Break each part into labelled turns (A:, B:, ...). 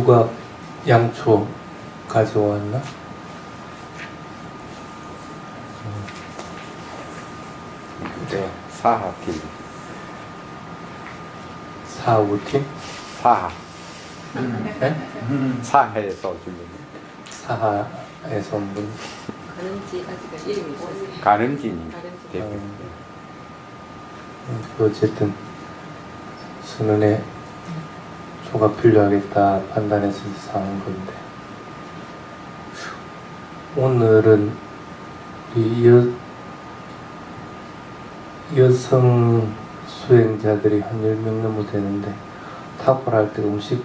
A: 누가 양초 가져왔나?
B: 네, 사하팀.
A: 사우팀?
B: 사하.
A: 네?
B: 사해에서 주는.
A: 사하에서 온 분.
C: 가는지 아직 이름이 있었어요.
B: 가는진이
C: 가는지.
B: 대표.
A: 어쨌든 선언에 초가 필요하겠다 판단해서 사온 건데, 오늘은 이 여성 수행자들이 한 10명 넘어 되는데, 탁발할 때 음식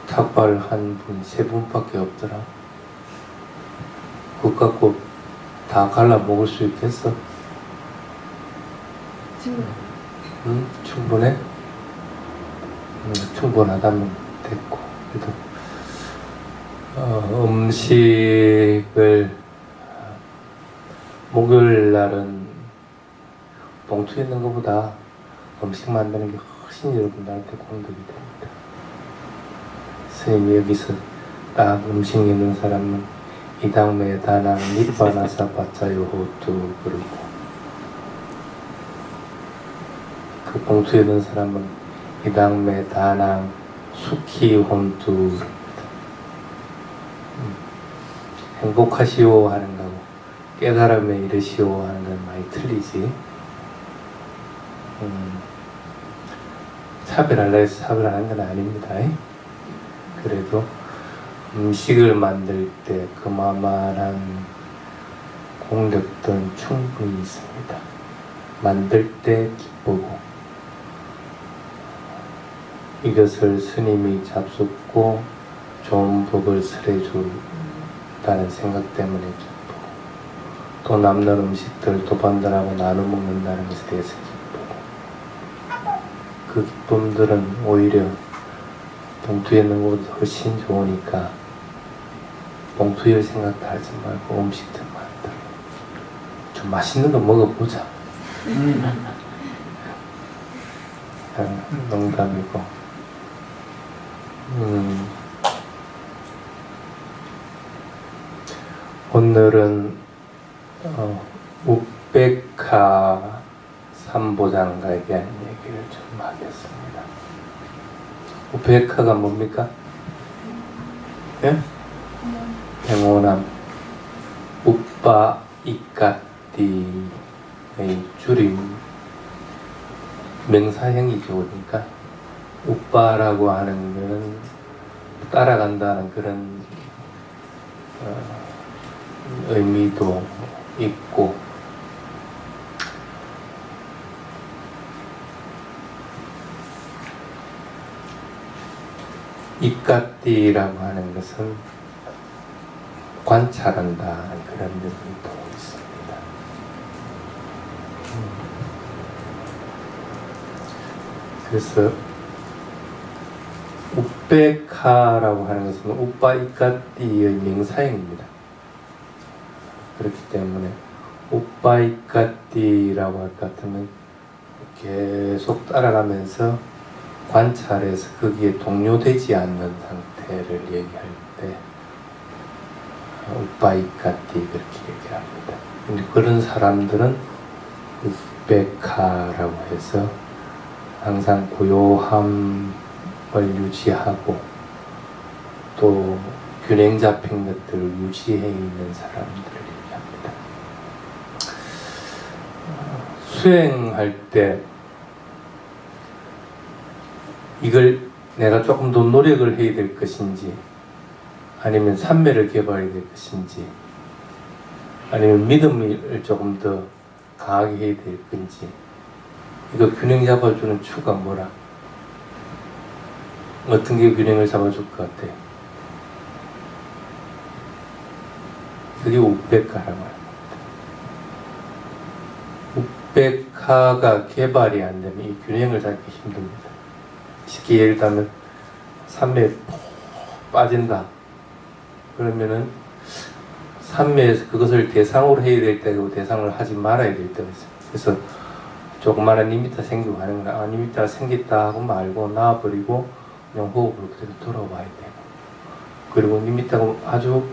A: 탁발한 분이 3분밖에 없더라. 그거 갖고 다 갈라 먹을 수 있겠어? 응? 충분해? 충분하다면 됐고. 그래도 음식을 목요일 날은 봉투에 있는 것보다 음식 만드는 게 훨씬 여러분들한테 공덕이 됩니다. 선생님이 여기서 딱 음식 있는 사람은 이당매 다낭 니빠나사 바짜요 호투 그러고, 그 봉투에 있는 사람은 이당매 다낭 수키 혼투. 행복하시오 하는 거하고 깨달음에 이르시오 하는 건 많이 틀리지. 차별하려 해서 차별하는 건 아닙니다. 그래도 음식을 만들 때 그만한 공덕들은 충분히 있습니다. 만들 때 기쁘고, 이것을 스님이 잡숫고 좋은 복을 설해 준다는 생각 때문에 기쁘고, 또 남는 음식들 도반들하고 나눠 먹는다는 것에 대해서 기쁘고, 그 기쁨들은 오히려 봉투에 있는 것보다 훨씬 좋으니까 봉투에 생각도 하지 말고 음식들 만들어 좀 맛있는 거 먹어보자. 농담이고. 오늘은 우베카 삼보장가에 대한 얘기를 좀 하겠습니다. 우베카가 뭡니까? 예? 영호남 우빠 이까띠의 줄임 명사형이죠. 그러니까 우빠라고 하는 거는 따라간다는 그런 의미도 있고, 이까띠라고 하는 것은 관찰한다는 그런 의미도 있습니다. 그래서 우베카라고 하는 것은 우빠 이까띠의 명사형입니다. 그렇기 때문에 우빠 이까띠라고 할 것 같으면 계속 따라가면서 관찰해서 거기에 동요되지 않는 상태를 얘기할 때 우빠이까띠 그렇게 얘기합니다. 근데 그런 사람들은 우베카라고 해서 항상 고요함을 유지하고 또 균형 잡힌 것들을 유지해 있는 사람들을 얘기합니다. 수행할 때 이걸 내가 조금 더 노력을 해야 될 것인지, 아니면 삼매를 개발해야 될 것인지, 아니면 믿음을 조금 더 강하게 해야 될 건지, 이거 균형 잡아주는 추가 뭐라? 어떤 게 균형을 잡아줄 것 같아요? 그게 우베카라고 합니다. 우베카가 개발이 안 되면 이 균형을 잡기 힘듭니다. 쉽게 예를 들면 삼매에 빠진다. 그러면은 삼매에서 그것을 대상으로 해야 될 때고 대상을 하지 말아야 될 때가 있어요. 그래서 조그마한 니미타 생기고 하는 거나, 아, 니미타가 생겼다 하고 말고 놔버리고 그냥 호흡을 그대로 들어와야 되고, 그리고 니미타가 아주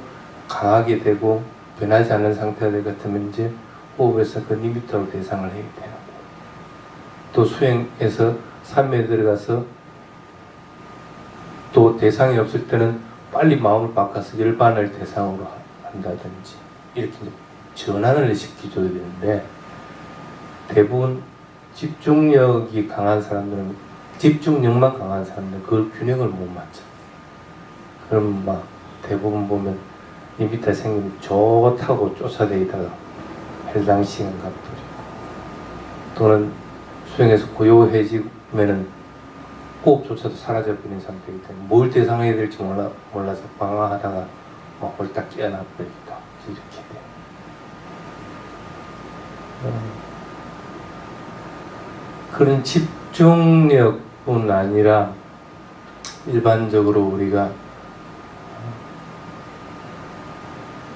A: 강하게 되고 변하지 않는 상태가 될 것 같으면 이제 호흡에서 그 니미타로 대상을 해야 되는 거고, 또 수행에서 산매에 들어가서 또 대상이 없을 때는 빨리 마음을 바꿔서 열반을 대상으로 한다든지 이렇게 이제 전환을 시켜줘야 되는데, 대부분 집중력이 강한 사람들은, 집중력만 강한 사람들은 그걸 균형을 못 맞춰. 그럼 막 대부분 보면 이 밑에 생기면 좋다고 쫓아다니다가 해당 시간 갚돌이고, 또는 수행에서 고요해지면은 호흡조차도 사라져버리는 상태이기 때문에 뭘 대상해야 될지 몰라서 방황하다가 막 홀딱 깨어나 버리기도 하고 이렇게 돼요. 그런 집중력뿐 아니라 일반적으로 우리가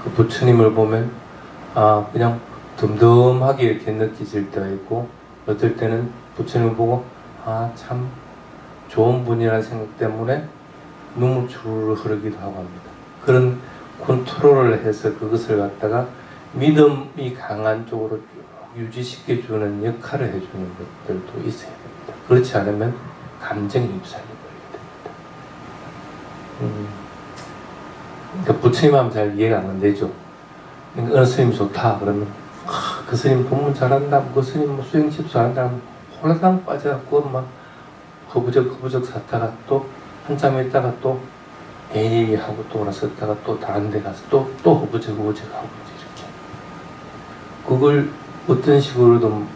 A: 그 부처님을 보면 그냥 덤덤하게 이렇게 느껴질 때가 있고, 어떨 때는 부처님을 보고 참 좋은 분이라는 생각 때문에 눈물 주르르 흐르기도 하고 합니다. 그런 컨트롤을 해서 그것을 갖다가 믿음이 강한 쪽으로 쭉 유지시켜주는 역할을 해주는 것들도 있어야 됩니다. 그렇지 않으면 감정이 입살이 걸리게 됩니다. 그러니까 부처님 하면 잘 이해가 안 되죠. 그러니까 어느 스님이 좋다 그러면 그 스님 법문 잘한다, 그 스님 뭐 수행집도 잘한다 하면 홀라당 빠져갖고 막 허부적 샀다가 또 한참 있다가 또 에이 하고 또 올라섰다가 또 다른 데 가서 또 허부적 하고 이렇게. 그걸 어떤 식으로든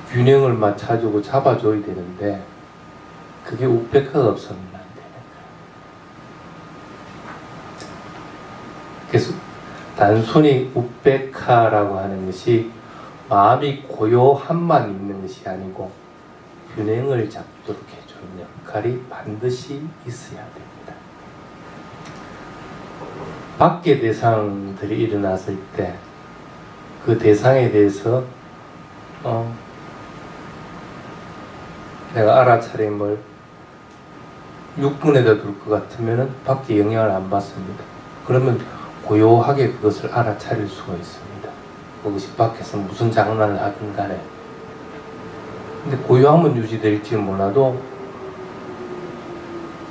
A: 균형을 맞춰주고 잡아줘야 되는데 그게 우백화가 없으면 안 되는 거예요. 그래서 단순히 우백화라고 하는 것이 마음이 고요함만 있는 것이 아니고 균형을 잡도록 해주는 역할이 반드시 있어야 됩니다. 밖의 대상들이 일어났을 때 그 대상에 대해서 내가 알아차림을 6분에다 둘 것 같으면 밖에 영향을 안 받습니다. 그러면 고요하게 그것을 알아차릴 수가 있습니다. 그것이 밖에서 무슨 장난을 하든 간에. 근데 고요함은 유지될지 몰라도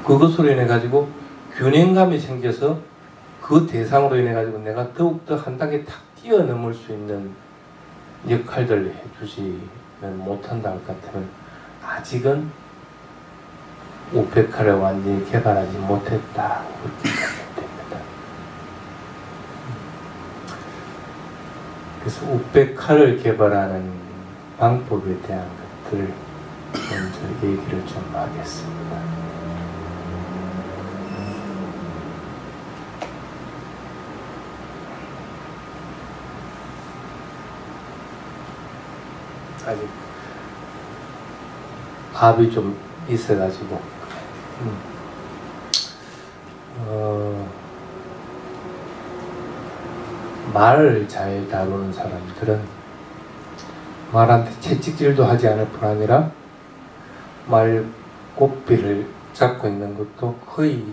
A: 그것으로 인해 가지고 균형감이 생겨서 그 대상으로 인해 가지고 내가 더욱더 한 단계 탁 뛰어넘을 수 있는 역할들을 해주지는 못한다 할 것 같으면 아직은 우페카를 완전히 개발하지 못했다 그렇게 생각됩니다. 그래서 우페카를 개발하는 방법에 대한 것들 먼저 얘기를 좀 하겠습니다. 아직 압이 좀 있어가지고 말을 잘 다루는 사람들은 말한테 채찍질도 하지 않을 뿐 아니라 말고삐를 잡고 있는 것도 거의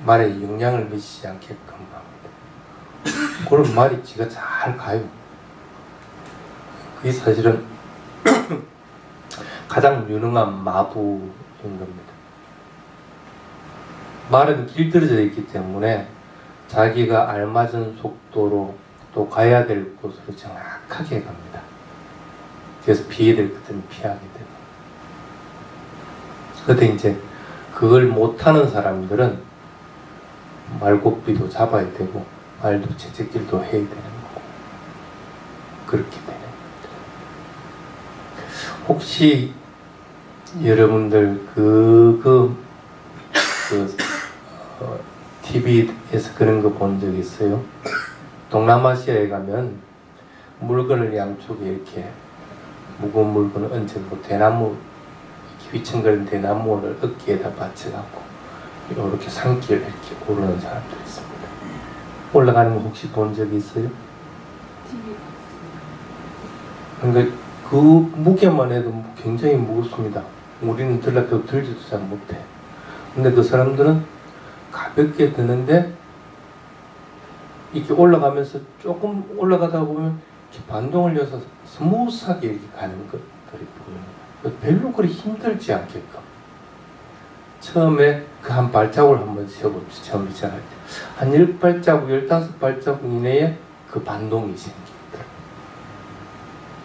A: 말에 영향을 미치지 않게끔 합니다. 그런 말이 지가 잘 가요. 그게 사실은 가장 유능한 마부인 겁니다. 말은 길들여져 있기 때문에 자기가 알맞은 속도로 또 가야 될 곳으로 정확하게 갑니다. 그래서 피해야 될 것들은 피하게 되고. 그런데 이제 그걸 못하는 사람들은 말고삐도 잡아야 되고 말도 채찍질도 해야 되는 거고 그렇게 되는 겁니다. 혹시 여러분들 TV에서 그런 거 본 적 있어요? 동남아시아에 가면 물건을 양쪽에 이렇게 무거운 물건을 얹어놓고 대나무, 휘청거리는 대나무를 어깨에다 받쳐갖고 이렇게 산길 이렇게 오르는 사람들이 있습니다. 올라가는 거 혹시 본 적이 있어요? 그러니까 그 무게만 해도 굉장히 무겁습니다. 우리는 들락해도 들지도 잘 못해. 근데 그 사람들은 가볍게 드는데 이렇게 올라가면서 조금 올라가다 보면 이렇게 반동을 이어서 스무스하게 이렇게 가는 것들이 보이는 거예요. 별로 그리 힘들지 않게끔. 처음에 그 한 발자국을 한번 세워봅시다. 처음 시작할 때. 한 10발자국, 15발자국 이내에 그 반동이 생깁니다.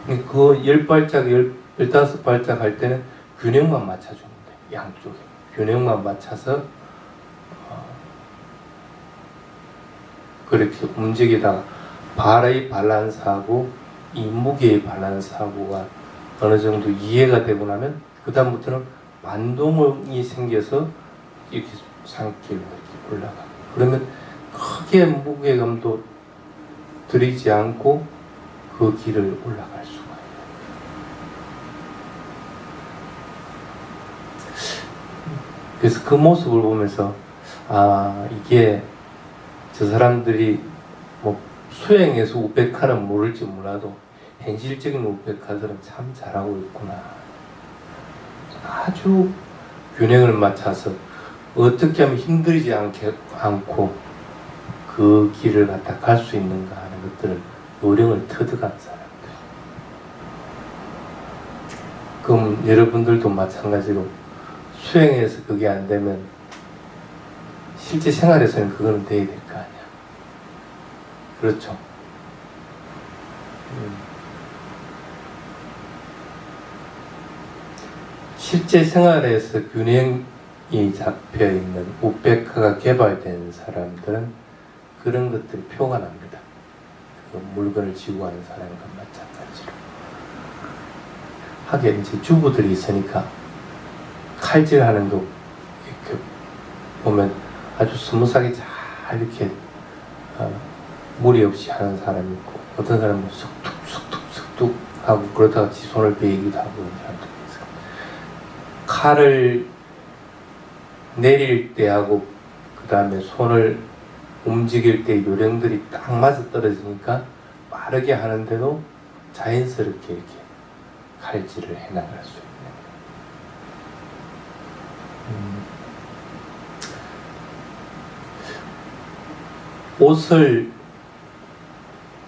A: 그 10발자국, 15발자국 할 때는 균형만 맞춰주면 돼요. 양쪽에. 균형만 맞춰서 그렇게 움직이다가 발의 밸런스하고 이 무게의 밸런스하고가 어느 정도 이해가 되고 나면 그 다음부터는 반동이 생겨서 이렇게 산길로 이렇게 올라가. 그러면 크게 무게감도 들이지 않고 그 길을 올라갈 수가 있어요. 그래서 그 모습을 보면서 아, 이게 저 사람들이 뭐 수행에서 우백화는 모를지 몰라도 현실적인 우백화들은 참 잘하고 있구나. 아주 균형을 맞춰서 어떻게 하면 힘들지 않고 그 길을 갖다 갈 수 있는가 하는 것들을 요령을 터득한 사람들. 그럼 여러분들도 마찬가지로 수행에서 그게 안 되면 실제 생활에서는 그거는 돼야 될 거 아니야. 그렇죠? 실제 생활에서 균형이 잡혀있는 우백화가 개발된 사람들은 그런 것들이 표가 납니다. 그 물건을 지고 가는 사람과 마찬가지로. 하긴 이제 주부들이 있으니까 칼질하는 거 이렇게 보면 아주 스무스하게 잘 이렇게 무리 없이 하는 사람이 있고, 어떤 사람은 쑥툭 하고 그러다가 지 손을 베이기도 하고 그런 사람도 있어요. 칼을 내릴 때하고 그 다음에 손을 움직일 때 요령들이 딱 맞아 떨어지니까 빠르게 하는데도 자연스럽게 이렇게 칼질을 해나갈 수 있는. 옷을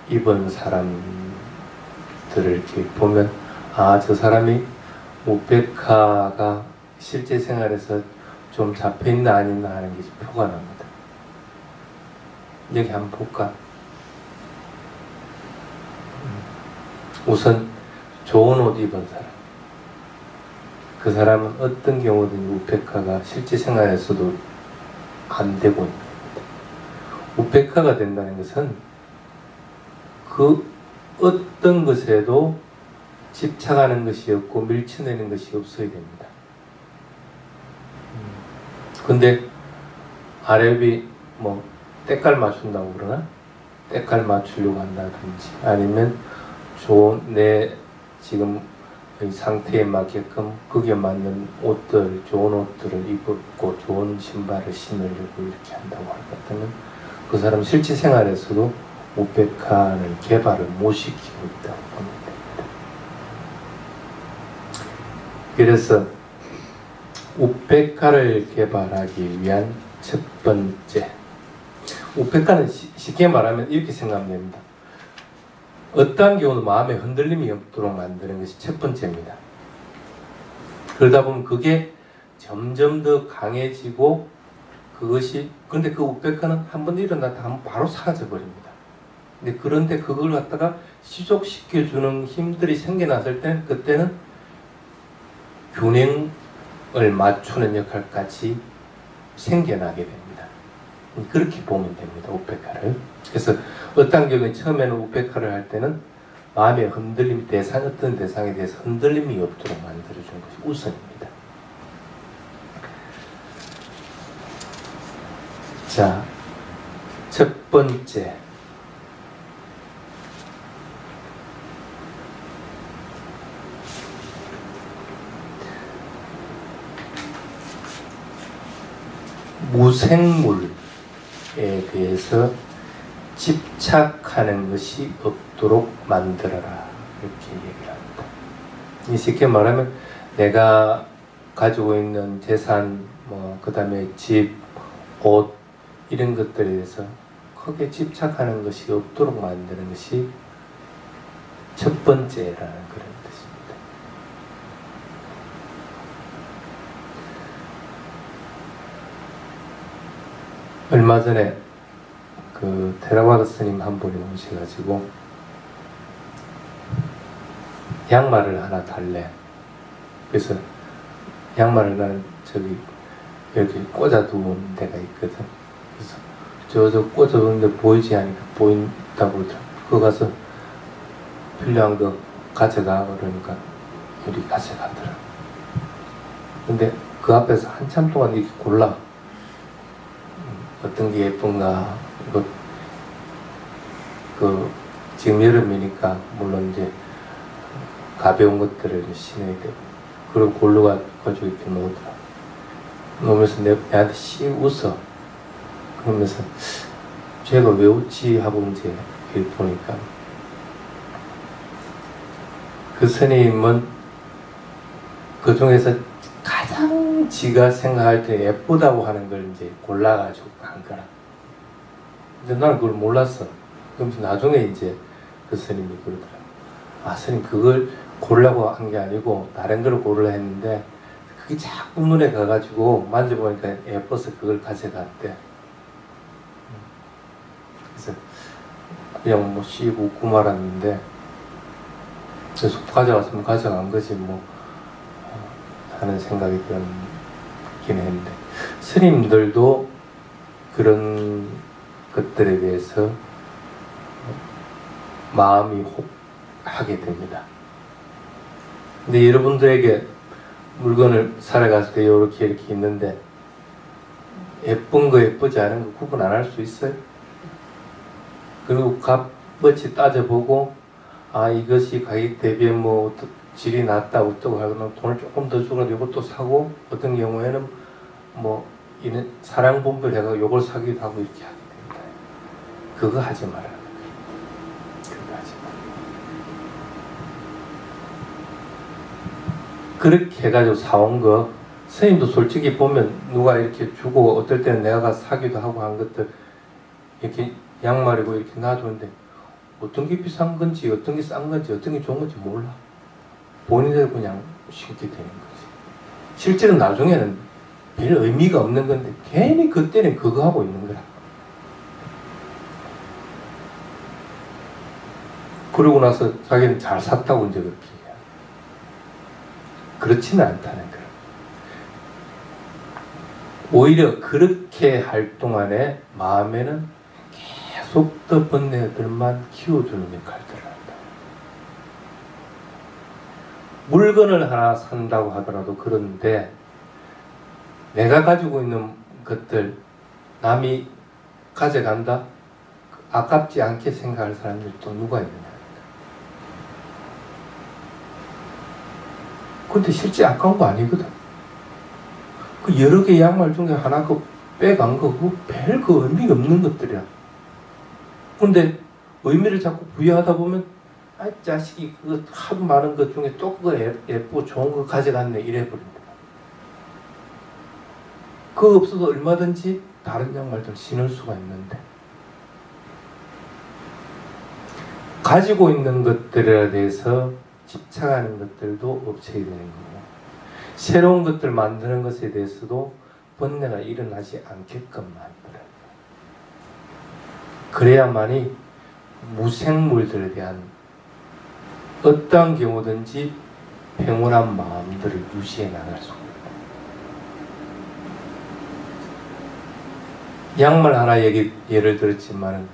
A: 입은 사람들을 이렇게 보면 아, 저 사람이 우백화가 실제 생활에서 좀 잡혀있나 아니나 하는 게 표가 납니다. 여기 한번 볼까? 우선 좋은 옷 입은 사람. 그 사람은 어떤 경우든 우백화가 실제 생활에서도 안 되고 있는 겁니다. 우백화가 된다는 것은 그 어떤 것에도 집착하는 것이 없고 밀쳐내는 것이 없어야 됩니다. 근데 아랍이 뭐 때깔 맞춘다고 그러나? 때깔 맞추려고 한다든지 아니면 좋은 내 지금 상태에 맞게끔 거기에 맞는 옷들, 좋은 옷들을 입고 좋은 신발을 신으려고 이렇게 한다고 할 것 같으면 그 사람 실제 생활에서도 우백화는 개발을 못 시키고 있다고 보면 됩니다. 그래서 우백화를 개발하기 위한 첫 번째, 우백화는 쉽게 말하면 이렇게 생각하면 됩니다. 어떠한 경우는 마음에 흔들림이 없도록 만드는 것이 첫 번째입니다. 그러다 보면 그게 점점 더 강해지고 그것이, 근데 그 우백화는 한번 일어나다 하면 바로 사라져 버립니다. 근데 그런데 그걸 갖다가 지속시켜주는 힘들이 생겨났을 때 그때는 균형을 맞추는 역할까지 생겨나게 됩니다. 그렇게 보면 됩니다. 우백화를. 그래서 어떤 경우에 처음에는 우백화를 할 때는 마음의 흔들림, 어떤 대상에 대해서 흔들림이 없도록 만들어주는 것이 우선입니다. 자, 첫 번째. 무생물에 대해서 집착하는 것이 없도록 만들어라. 이렇게 얘기를 합니다. 쉽게 말하면 내가 가지고 있는 재산, 뭐 그다음에 집, 옷 이런 것들에 대해서 크게 집착하는 것이 없도록 만드는 것이 첫 번째라는 그런 뜻입니다. 얼마 전에 그 테라와다 스님 한 분이 오셔가지고 양말을 하나 달래. 그래서 양말을 나는 저기 여기 꽂아두은 데가 있거든. 그래서 저 꽂아두는데 보이지 않으니까 보인다고 그러더라고. 그거 가서 필요한 거 가져가 그러니까 여기 가져가더라. 근데 그 앞에서 한참 동안 이렇게 골라. 어떤 게 예쁜가. 이거 그 지금 여름이니까 물론 이제 가벼운 것들을 신어야 되고 그리고 골로가 가지고 이렇게 놓더라. 놓으면서 내한테 씩 웃어. 그러면서 제가 왜 웃지 하고 이제 보니까 그 스님은 그 중에서 가장 지가 생각할 때 예쁘다고 하는 걸 이제 골라가지고 한 거라. 근데 나는 그걸 몰랐어. 그러면서 나중에 이제 그 스님이 그러더라. 아, 스님 그걸 고르려고 한 게 아니고 다른 걸 고르려 했는데 그게 자꾸 눈에 가가지고 만져보니까 예뻐서 그걸 가져갔대. 그래서 그냥 뭐 씩 웃고 말았는데 그래서 가져갔으면 가져간 거지 뭐 하는 생각이 들긴 했는데 스님들도 그런 것들에 대해서 마음이 혹하게 됩니다. 근데 여러분들에게 물건을 사러 갔을 때 이렇게 있는데 예쁜 거 예쁘지 않은 거 구분 안 할 수 있어요? 그리고 값어치 따져보고 아 이것이 가격 대비에 뭐 질이 낮다 어쩌고 하거나 돈을 조금 더 주고 이것도 사고 어떤 경우에는 뭐 이는 사랑 분별해가 요걸 사기도 하고 이렇게 하게 됩니다. 그거 하지 마라. 그거 하지 마라. 그렇게 해가지고 사온 거 스님도 솔직히 보면 누가 이렇게 주고 어떨 때는 내가 가서 사기도 하고 한 것들 이렇게 양말이고 이렇게 놔두는데 어떤 게 비싼 건지 어떤 게 싼 건지 어떤 게 좋은 건지 몰라. 본인들 그냥 신게 되는 거지. 실제로 나중에는 별 의미가 없는 건데 괜히 그때는 그거 하고 있는 거야. 그러고 나서 자기는 잘 샀다고 이제 그렇게 해요. 그렇지는 않다는 거야. 오히려 그렇게 할 동안에 마음에는 계속 더 번뇌들만 키워주는 역할들을 한다. 물건을 하나 산다고 하더라도 그런데 내가 가지고 있는 것들 남이 가져간다? 아깝지 않게 생각할 사람들이 또 누가 있느냐. 근데 실제 아까운 거 아니거든. 그 여러 개 양말 중에 하나 그 빼간 거 그거 별 그 의미가 없는 것들이야. 근데 의미를 자꾸 부여하다 보면 아 자식이 그거 하도 많은 것 중에 또 그거 예쁘고 좋은 거 가져갔네 이래버린다. 그거 없어도 얼마든지 다른 양말들 신을 수가 있는데 가지고 있는 것들에 대해서 집착하는 것들도 없애야 되는 거고 새로운 것들 만드는 것에 대해서도 번뇌가 일어나지 않게끔 만들어야 돼요. 그래야만이 무생물들에 대한 어떠한 경우든지 평온한 마음들을 유지해 나갈 수가 있어요. 양말 하나 예를 들었지만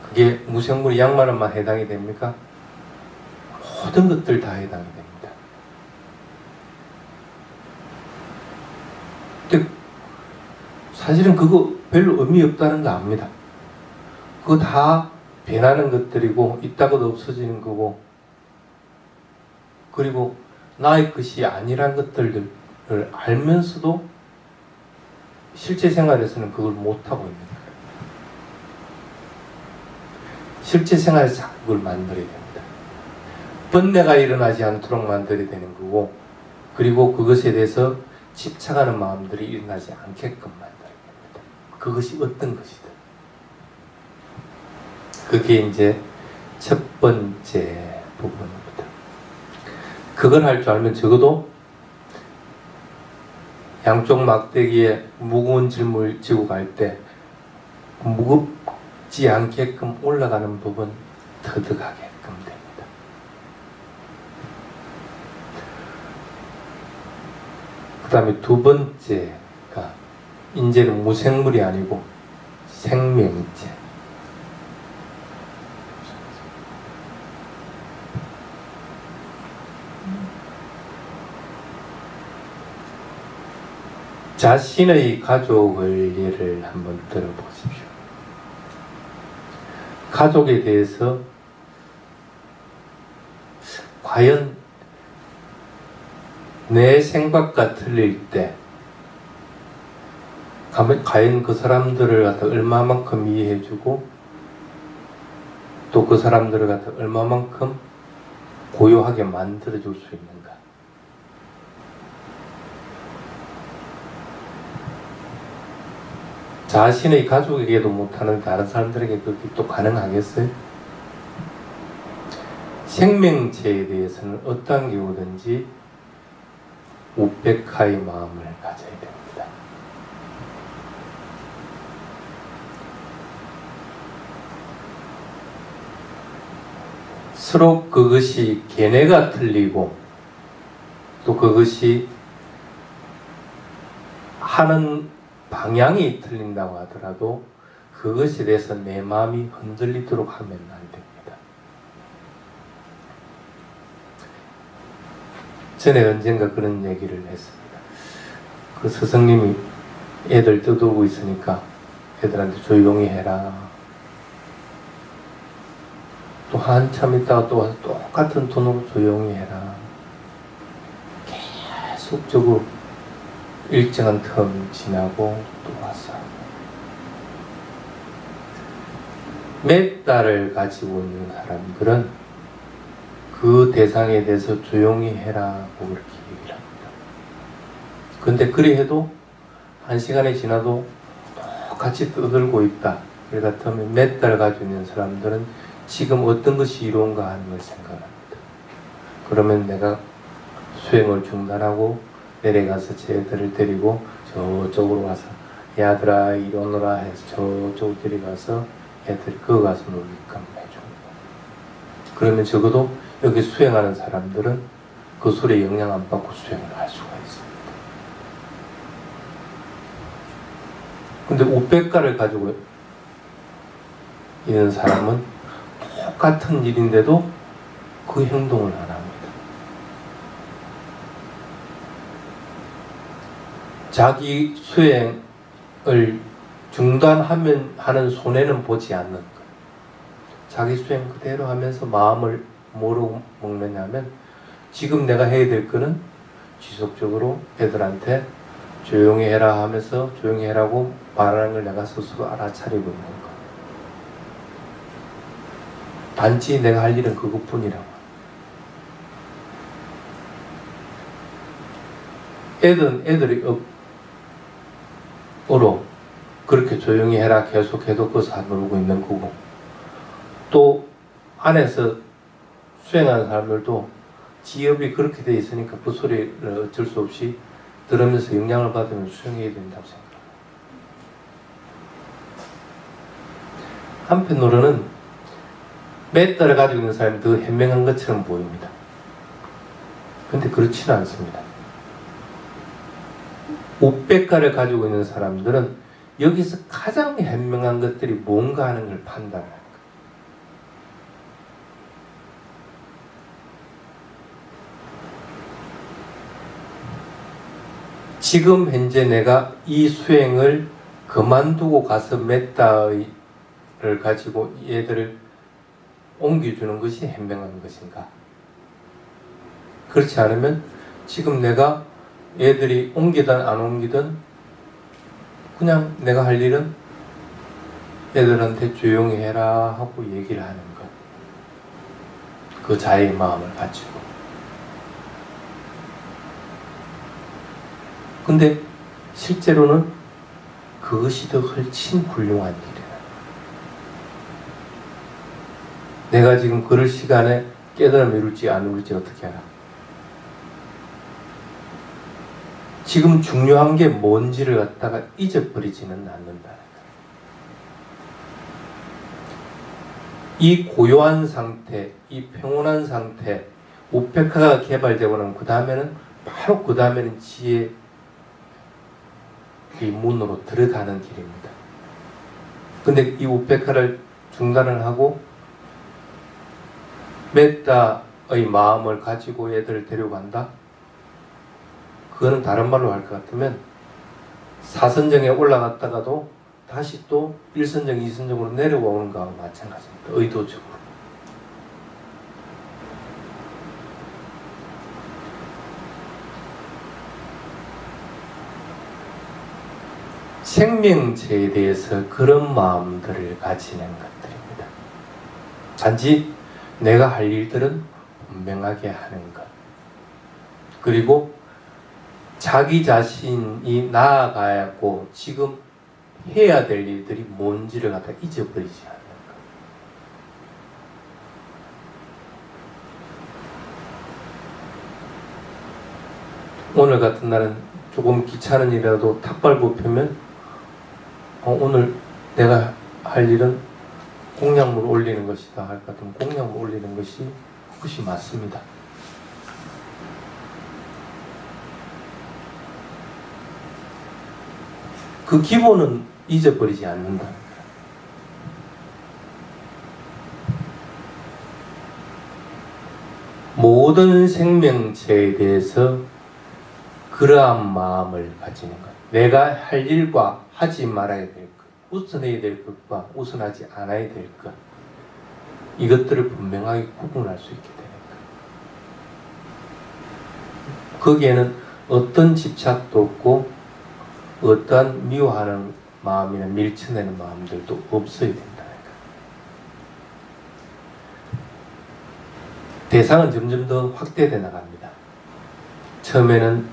A: 그게 무생물 양말만 해당이 됩니까? 모든 것들 다 해당이 됩니다. 근데 사실은 그거 별로 의미 없다는 거 압니다. 그거 다 변하는 것들이고 있다가도 없어지는 거고 그리고 나의 것이 아니란 것들을 알면서도 실제 생활에서는 그걸 못하고 있는 거예요. 실제 생활에서 자꾸 그걸 만들어야 됩니다. 번뇌가 일어나지 않도록 만들어야 되는 거고 그리고 그것에 대해서 집착하는 마음들이 일어나지 않게끔 만들어야 됩니다. 그것이 어떤 것이든. 그게 이제 첫 번째 부분입니다. 그걸 할 줄 알면 적어도 양쪽 막대기에 무거운 짐을 지고 갈 때 무겁지 않게끔 올라가는 부분 터득하게끔 됩니다. 그 다음에 두 번째가 이제는 무생물이 아니고 생명체. 자신의 가족을 예를 한번 들어보십시오. 가족에 대해서 과연 내 생각과 틀릴 때 과연 그 사람들을 갖다 얼마만큼 이해해주고 또 그 사람들을 갖다 얼마만큼 고요하게 만들어줄 수 있는가. 자신의 가족에게도 못하는 다른 사람들에게 그게 또 가능하겠어요? 생명체에 대해서는 어떠한 경우든지 우페카의 마음을 가져야 됩니다. 서로 그것이 견해가 틀리고 또 그것이 하는 방향이 틀린다고 하더라도 그것에 대해서 내 마음이 흔들리도록 하면 안 됩니다. 전에 언젠가 그런 얘기를 했습니다. 그 스승님이 애들 떠들고 있으니까 애들한테 조용히 해라. 또 한참 있다가 또 와서 똑같은 톤으로 조용히 해라. 계속적으로 일정한 텀 지나고 또 와서 몇 달을 가지고 있는 사람들은 그 대상에 대해서 조용히 해라고 그렇게 얘기를 합니다. 근데 그리 해도 한 시간이 지나도 똑같이 떠들고 있다. 그래 같으면 몇 달 가지고 있는 사람들은 지금 어떤 것이 이로운가 하는 걸 생각합니다. 그러면 내가 수행을 중단하고 내려가서 쟤들을 데리고 저쪽으로 가서 야들아 이리 오너라 해서 저쪽으로 데려가서 애들이 그거 가서 놀게끔 해주고, 그러면 적어도 여기 수행하는 사람들은 그 소리에 영향 안 받고 수행을 할 수가 있습니다. 근데 우백가를 가지고 있는 사람은 똑같은 일인데도 그 행동을 안 합니다. 자기 수행을 중단하면 하는 손해는 보지 않는 거예요. 자기 수행 그대로 하면서 마음을 뭐로 먹느냐면 지금 내가 해야 될 거는 지속적으로 애들한테 조용히 해라 하면서 조용히 해라고 말하는 걸 내가 스스로 알아차리고 있는 거예요. 단지 내가 할 일은 그것뿐이라고. 애들이 으로 그렇게 조용히 해라 계속해도 그것을 안 누르고 있는 거고, 또 안에서 수행하는 사람들도 지업이 그렇게 돼 있으니까 그 소리를 어쩔 수 없이 들으면서 영향을 받으면 수행해야 된다고 생각합니다. 한편으로는 몇 달을 가지고 있는 사람이 더 현명한 것처럼 보입니다. 근데 그렇지는 않습니다. 우백가를 가지고 있는 사람들은 여기서 가장 현명한 것들이 뭔가 하는 걸 판단하는 거예요. 지금 현재 내가 이 수행을 그만두고 가서 몇 달을 가지고 얘들을 옮겨주는 것이 현명한 것인가? 그렇지 않으면 지금 내가 애들이 옮기든 안 옮기든 그냥 내가 할 일은 애들한테 조용히 해라 하고 얘기를 하는 것. 그 자의 마음을 가지고. 근데 실제로는 그것이 더 훨씬 훌륭한 일이야. 내가 지금 그럴 시간에 깨달음을 이룰지 안 이룰지 어떻게 알아? 지금 중요한 게 뭔지를 갖다가 잊어버리지는 않는다. 이 고요한 상태, 이 평온한 상태, 우페카가 개발되고 나면 그 다음에는 바로 그 다음에는 지혜의 문으로 들어가는 길입니다. 근데 이 우페카를 중단을 하고 메타의 마음을 가지고 애들을 데려간다? 그거는 다른 말로 할 것 같으면 사선정에 올라갔다가도 다시 또 1선정, 2선정으로 내려오는 거와 마찬가지입니다. 의도적으로. 생명체에 대해서 그런 마음들을 가지는 것들입니다. 단지 내가 할 일들은 분명하게 하는 것. 그리고 자기 자신이 나아가고 지금 해야 될 일들이 뭔지를 갖다 잊어버리지 않는 것. 오늘 같은 날은 조금 귀찮은 일이라도 탁발고 펴면 오늘 내가 할 일은 공약물 올리는 것이다 할 것 같으면 공약물 올리는 것이 그것이 맞습니다. 그 기본은 잊어버리지 않는다. 모든 생명체에 대해서 그러한 마음을 가지는 것. 내가 할 일과 하지 말아야 될 것, 우선해야 될 것과 우선하지 않아야 될 것. 이것들을 분명하게 구분할 수 있게 되는 것. 거기에는 어떤 집착도 없고 어떠한 미워하는 마음이나 밀쳐내는 마음들도 없어야 된다는 것. 대상은 점점 더 확대돼 나갑니다. 처음에는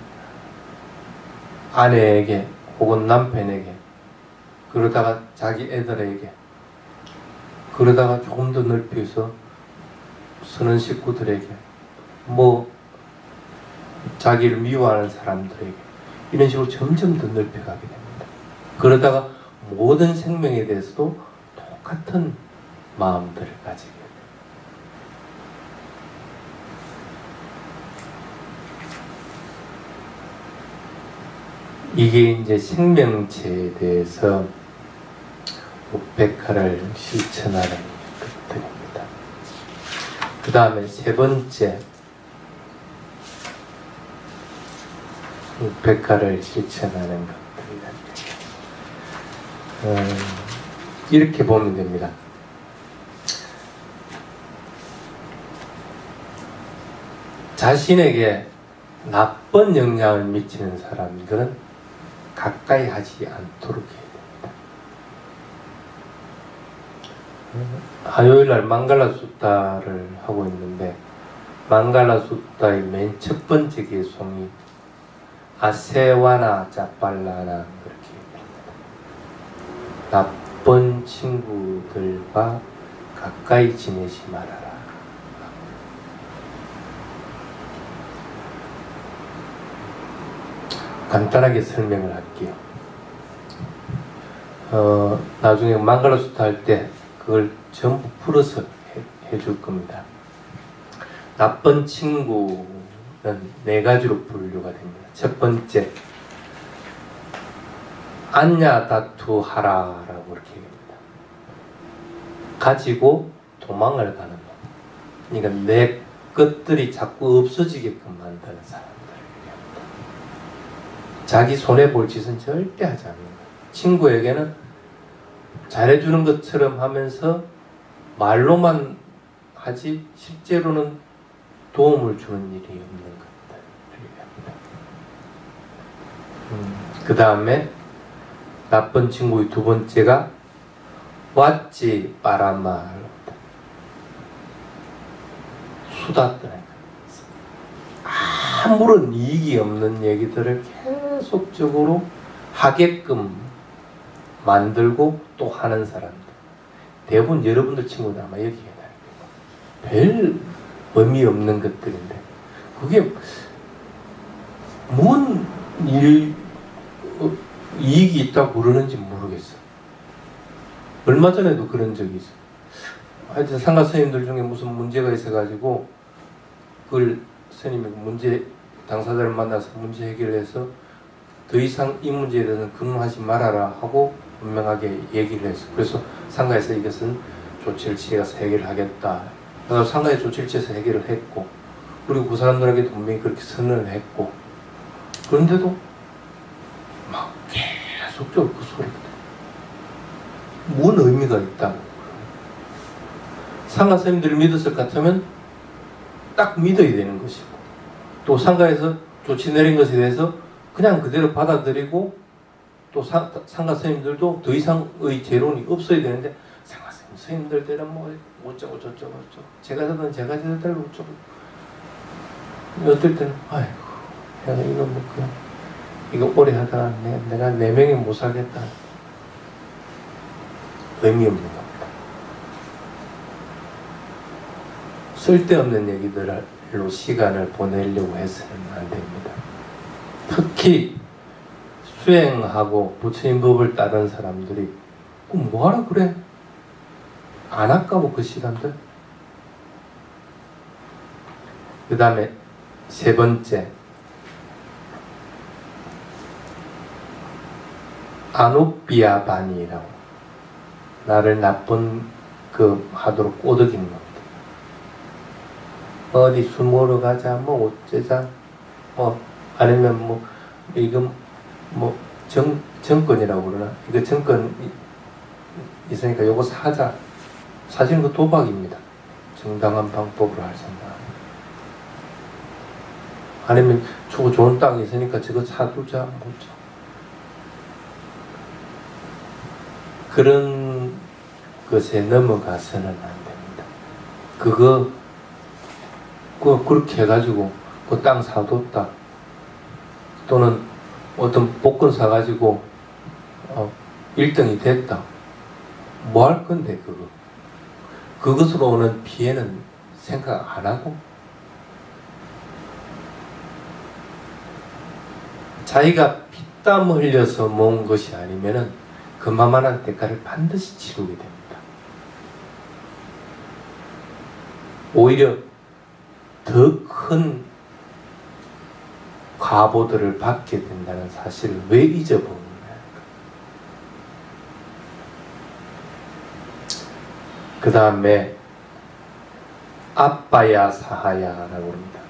A: 아내에게 혹은 남편에게, 그러다가 자기 애들에게, 그러다가 조금 더 넓혀서 선한 식구들에게, 자기를 미워하는 사람들에게, 이런 식으로 점점 더 넓혀가게 됩니다. 그러다가 모든 생명에 대해서도 똑같은 마음들을 가지게 됩니다. 이게 이제 생명체에 대해서 우페카를 실천하는 것들입니다. 그 다음에 세 번째, 우페카를 실천하는 것들이다. 이렇게 보면 됩니다. 자신에게 나쁜 영향을 미치는 사람들은 가까이 하지 않도록 해야 됩니다. 화요일날 망갈라 숫다를 하고 있는데, 망갈라 숫다의 맨 첫 번째 개송이 아세와나 짜빨라나 그렇게 됩니다. 나쁜 친구들과 가까이 지내지 말아라. 간단하게 설명을 할게요. 나중에 망갈라 숫다 할 때 그걸 전부 풀어서 해줄 겁니다. 나쁜 친구는 네 가지로 분류가 됩니다. 첫 번째, 안냐 다투 하라라고 이렇게 합니다. 가지고 도망을 가는 놈. 그러니까 내 것들이 자꾸 없어지게끔 만드는 사람들을 얘기합니다. 자기 손해볼 짓은 절대 하지 않는 거예요. 친구에게는 잘해주는 것처럼 하면서 말로만 하지 실제로는 도움을 주는 일이 없는 것들을 얘기합니다. 그 다음에 나쁜 친구의 두 번째가 왓지 빠라마, 수다 떠는 거예요. 아무런 이익이 없는 얘기들을 계속 계속적으로 하게끔 만들고 또 하는 사람들. 대부분 여러분들 친구들 아마 여기에 별 의미 없는 것들인데 그게 뭔 이익이 있다고 그러는지 모르겠어. 얼마 전에도 그런 적이 있어. 하여튼 상가 스님들 중에 무슨 문제가 있어가지고 그걸 스님이 문제 당사자를 만나서 문제 해결을 해서 더 이상 이 문제에 대해서는 근무하지 말아라 하고 분명하게 얘기를 했어. 그래서 상가에서 이것은 조치를 취해서 해결을 하겠다. 그래서 상가에 조치를 취해서 해결을 했고, 그리고 그 사람들에게 분명히 그렇게 선언을 했고, 그런데도 막 계속적으로 그 소리가 뭔 의미가 있다고. 상가 스님들을 믿었을 것 같으면 딱 믿어야 되는 것이고, 또 상가에서 조치 내린 것에 대해서 그냥 그대로 받아들이고, 또 상가 스님들도 더 이상의 재론이 없어야 되는데, 상가 스님들들은 뭐 어쩌고 저쩌고 제가 저든 제가 저든 어쩌고, 어떨 때는 아이고 내가 이거 뭐 그냥 이거 오래 하다가 내가 4명이 못 살겠다. 의미 없는 겁니다. 쓸데없는 얘기들로 시간을 보내려고 해서는 안 됩니다. 특히 수행하고 부처님 법을 따른 사람들이 뭐하라 그래? 안 아까워 그 시간들? 그 다음에 3번째, 아누비아반이라고 나를 나쁜 그 하도록 꼬드기는 겁니다. 어디 술 먹으러 가자, 뭐 어쩌자, 뭐 아니면 뭐 이건 뭐 정권이라고 그러나, 이거 정권 있으니까 요거 사자. 사실은 그 도박입니다. 정당한 방법으로 할 생각. 아니면 저거 좋은 땅이 있으니까 저거 사두자, 뭐죠. 그런 것에 넘어가서는 안 됩니다. 그렇게 해가지고 그 땅 사뒀다. 또는 어떤 복권 사가지고 1등이 됐다. 뭐 할 건데 그거. 그것으로 오는 피해는 생각 안 하고 자기가 피땀 흘려서 모은 것이 아니면은 그만한 대가를 반드시 치르게 됩니다. 오히려 더 큰 과보들을 받게 된다는 사실을 왜 잊어버리는 거야? 그 다음에 아빠야 사하야라고 합니다.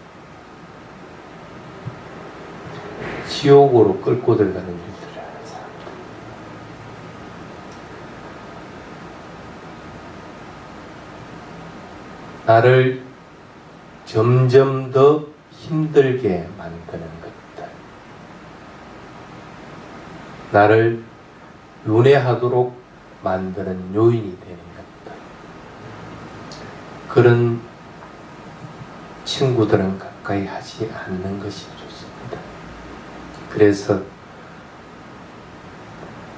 A: 지옥으로 끌고 들어가는 일들을 하는 사람들. 나를 점점 더 힘들게 만드는 것들, 나를 윤회하도록 만드는 요인이 되는 것들, 그런 친구들은 가까이 하지 않는 것이 좋습니다. 그래서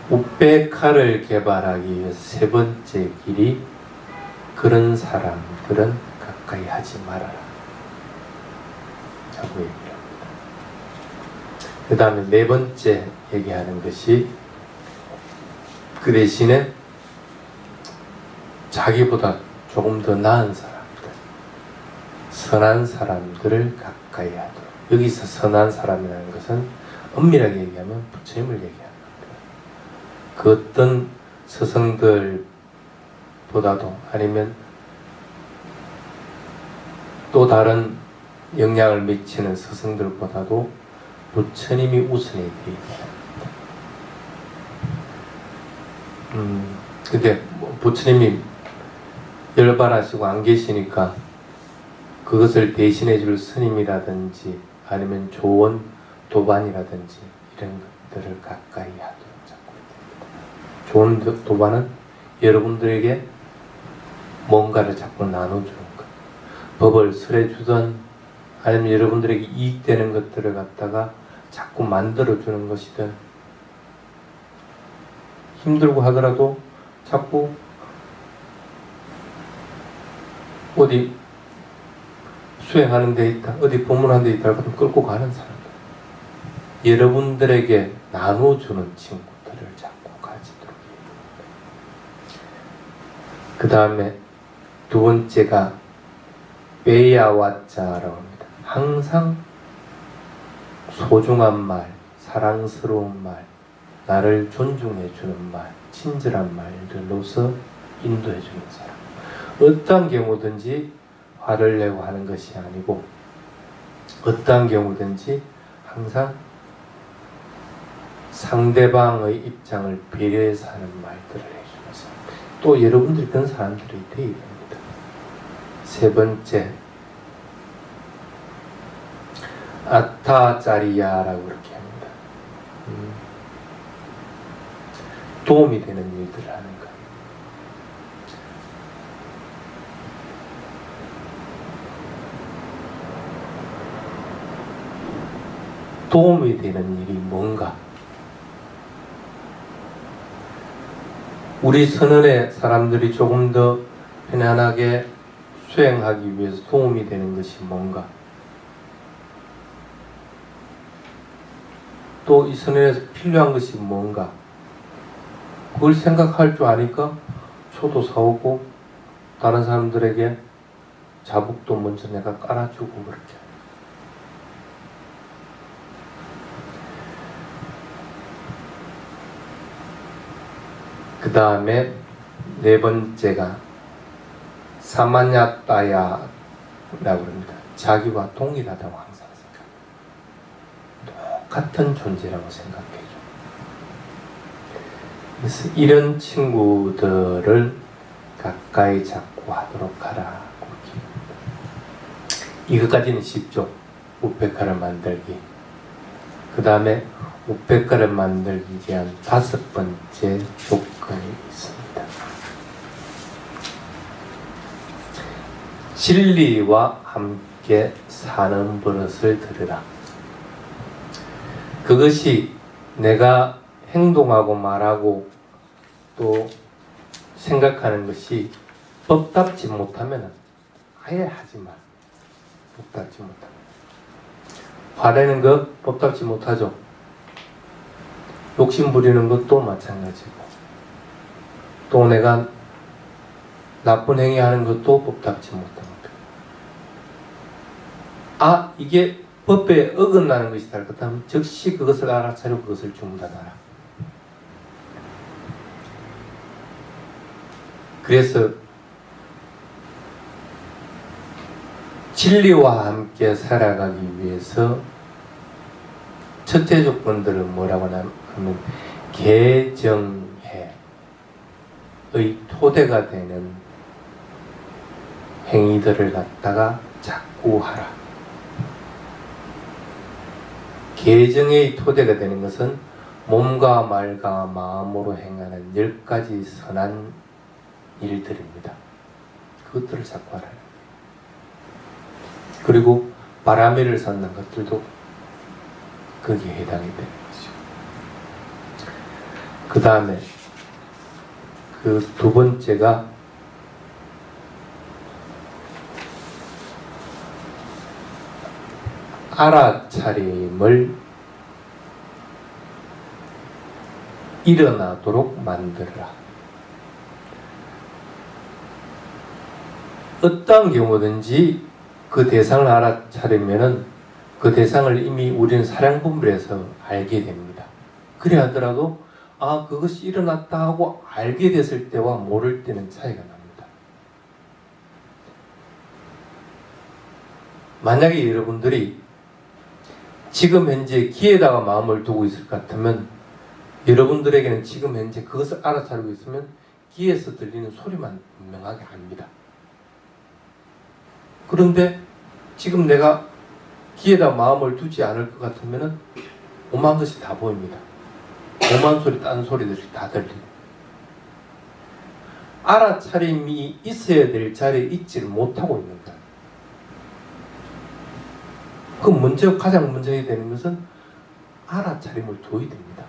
A: 우페카를 개발하기 위해서 3번째 길이 그런 사람들은 가까이 하지 말아라 라고 얘기를 합니다. 그 다음에 4번째 얘기하는 것이 그 대신에 자기보다 조금 더 나은 사람들, 선한 사람들을 가까이 하도록. 여기서 선한 사람이라는 것은 엄밀하게 얘기하면 부처님을 얘기하는 겁니다. 그 어떤 스승들보다도 아니면 또 다른 영향을 미치는 스승들보다도 부처님이 우선이 되어야 합니다. 근데 부처님이 열반하시고 안 계시니까 그것을 대신해 줄 스님이라든지 아니면 조언, 도반이라든지 이런 것들을 가까이 하도록 자꾸 됩니다. 조언, 도반은 여러분들에게 뭔가를 자꾸 나눠주는 것, 법을 설해주던 아니면 여러분들에게 이익되는 것들을 갖다가 자꾸 만들어주는 것이든 힘들고 하더라도 자꾸 어디 수행하는 데 있다, 어디 법문하는 데 있다 하면 끌고 가는 사람들, 여러분들에게 나눠주는 친구들을 자꾸 가지도록 해요. 그 다음에 두 번째가 베야와자라고 합니다. 항상 소중한 말, 사랑스러운 말, 나를 존중해주는 말, 친절한 말들로서 인도해주는 사람. 어떠한 경우든지 화를 내고 하는 것이 아니고 어떠한 경우든지 항상 상대방의 입장을 배려해서 하는 말들을 해주는 사람. 또 여러분들이 그런 사람들이 되어야 됩니다. 세 번째, 아타짜리야라고 그렇게 합니다. 도움이 되는 일들을 하는 것. 도움이 되는 일이 뭔가? 우리 선언의 사람들이 조금 더 편안하게 수행하기 위해서 도움이 되는 것이 뭔가? 또 이 선언에서 필요한 것이 뭔가? 그걸 생각할 줄 아니까 초도 사오고 다른 사람들에게 자북도 먼저 내가 깔아주고 그렇게. 그 다음에 네 번째가 사마냐따야라고 합니다. 자기와 동일하다고 항상 생각합니다. 똑같은 존재라고 생각해줘. 그래서 이런 친구들을 가까이 잡고 하도록 하라. 이것까지는 쉽죠. 우페카를 만들기. 그 다음에 우페카를 만들기 위한 다섯 번째 조건이 있습니다. 진리와 함께 사는 버릇을 들으라. 그것이 내가 행동하고 말하고 또 생각하는 것이 법답지 못하면 아예 하지 마. 법답지 못하면. 화내는 거 법답지 못하죠. 욕심 부리는 것도 마찬가지고, 또 내가 나쁜 행위하는 것도 법답지 못한 것. 아, 이게 법에 어긋나는 것이다. 그렇다면 즉시 그것을 알아차리고 그것을 중단하라. 그래서 진리와 함께 살아가기 위해서 첫째 조건들은 뭐라고 하면 개정해의 토대가 되는 행위들을 갖다가 자꾸 하라. 개정의 토대가 되는 것은 몸과 말과 마음으로 행하는 10가지 선한 일들입니다. 그것들을 자꾸 하라. 그리고 바라미를 쌓는 것들도 거기에 해당이 되는 거죠. 그 다음에 그 두 번째가 알아차림을 일어나도록 만들어라. 어떠한 경우든지 그 대상을 알아차리면은 그 대상을 이미 우리는 사량분별해서 알게 됩니다. 그래 하더라도 아, 그것이 일어났다 하고 알게 됐을 때와 모를 때는 차이가 납니다. 만약에 여러분들이 지금 현재 기에다가 마음을 두고 있을 것 같으면 여러분들에게는 지금 현재 그것을 알아차리고 있으면 기에서 들리는 소리만 분명하게 압니다. 그런데 지금 내가 기에다 마음을 두지 않을 것 같으면 오만 것이 다 보입니다. 오만 소리, 딴 소리들이 다 들리고. 알아차림이 있어야 될 자리에 있지를 못하고 있는 거예요. 그 가장 먼저 해야 되는 것은 알아차림을 둬야 됩니다.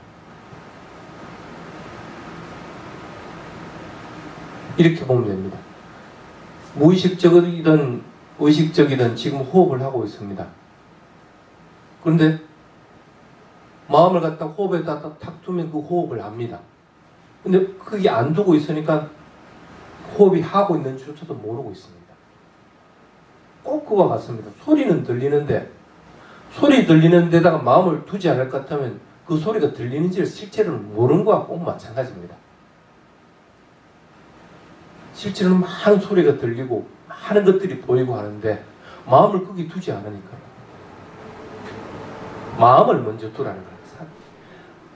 A: 이렇게 보면 됩니다. 무의식적이든 의식적이든 지금 호흡을 하고 있습니다. 그런데 마음을 갖다 호흡에다 탁 두면 그 호흡을 합니다. 근데 그게 안 두고 있으니까 호흡이 하고 있는 줄조차도 모르고 있습니다. 꼭 그와 같습니다. 소리는 들리는데 소리 들리는 데다가 마음을 두지 않을 것 같으면 그 소리가 들리는지를 실제로는 모르는 거와 꼭 마찬가지입니다. 실제로는 많은 소리가 들리고 많은 것들이 보이고 하는데 마음을 거기 두지 않으니까요. 마음을 먼저 두라는 거예요.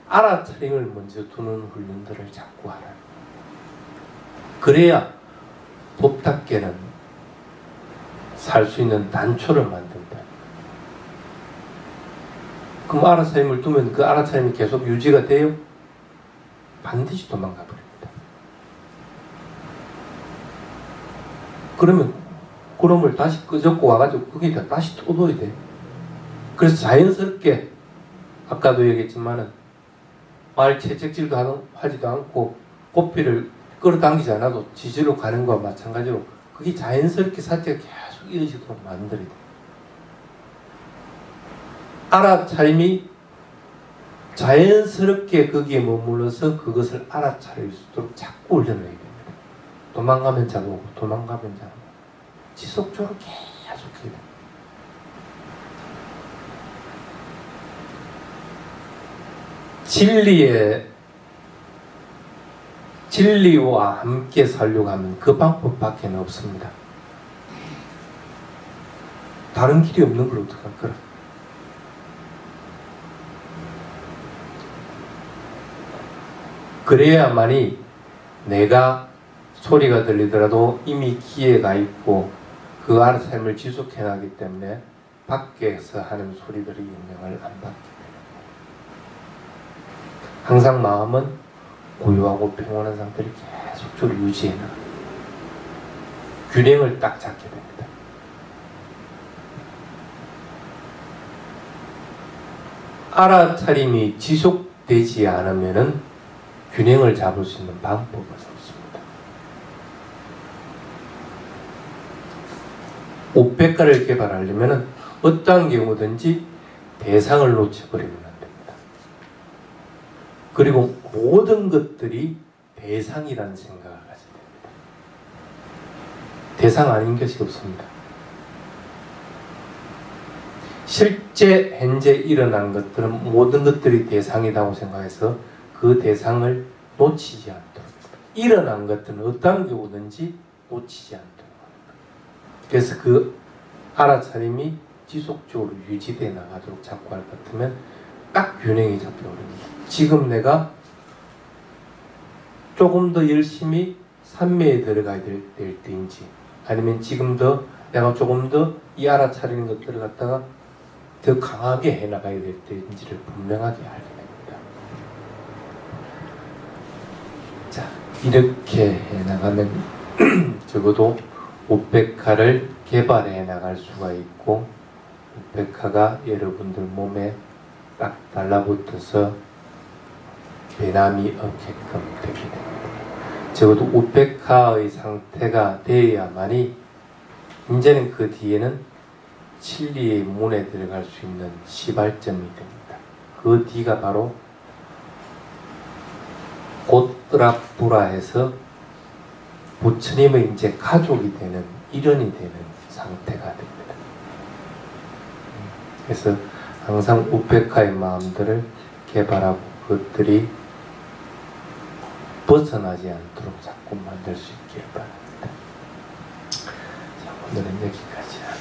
A: 알아차림을 먼저 두는 훈련들을 자꾸 하라. 그래야 법답게는 살 수 있는 단초를 만든다. 그럼 알아차림을 두면 그 알아차림이 계속 유지가 돼요? 반드시 도망가 버립니다. 그러면 그놈을 다시 끄적고 와가지고 거기다 다시 또 둬야 돼. 그래서 자연스럽게 아까도 얘기했지만은 말 채찍질도 하지도 않고 고삐를 끌어당기지 않아도 지지로 가는 것과 마찬가지로 그게 자연스럽게 사태가 계속 이어지도록 만들어야 돼. 알아차림이 자연스럽게 거기에 머물러서 그것을 알아차릴 수 있도록 자꾸 올려놔야 됩니다. 도망가면 잡고 도망가면 잡고 지속적으로 계속 해야 됩니다. 진리와 함께 살려고 하면 그 방법밖에 없습니다. 다른 길이 없는 걸 어떡할 거라. 그래야만이 내가 소리가 들리더라도 이미 귀에 가 있고 그 알아차림을 지속해 나가기 때문에 밖에서 하는 소리들이 영향을 안 받게 됩니다. 항상 마음은 고요하고 평온한 상태를 계속적으로 유지해 나가요. 균형을 딱 잡게 됩니다. 알아차림이 지속되지 않으면은 균형을 잡을 수 있는 방법은 없습니다. 오백가를 개발하려면은 어떠한 경우든지 대상을 놓쳐버리면 안 됩니다. 그리고 모든 것들이 대상이라는 생각을 가져야 됩니다. 대상 아닌 것이 없습니다. 실제 현재 일어난 것들은 모든 것들이 대상이라고 생각해서 그 대상을 놓치지 않도록, 일어난 것들은 어떠한 경우든지 놓치지 않도록 합니다. 그래서 그 알아차림이 지속적으로 유지되어 나가도록 자꾸 할 것 같으면 딱 균형이 잡혀오릅니다. 지금 내가 조금 더 열심히 산매에 들어가야 될 때인지, 아니면 지금 더 내가 조금 더 이 알아차리는 것들을 갖다가 더 강하게 해나가야 될 때인지를 분명하게 알게 됩니다. 자, 이렇게 해나가면 적어도 우페카를 개발해 나갈 수가 있고, 우페카가 여러분들 몸에 딱 달라붙어서 배남이 없게끔 되게 됩니다. 적어도 우페카의 상태가 되어야만이 이제는 그 뒤에는 진리의 문에 들어갈 수 있는 시발점이 됩니다. 그 뒤가 바로 고트라부라해서 부처님의 이제 가족이 되는, 일원이 되는 상태가 됩니다. 그래서 항상 우페카의 마음들을 개발하고 그것들이 벗어나지 않도록 자꾸 만들 수 있기를 바랍니다. 자, 오늘은 여기까지.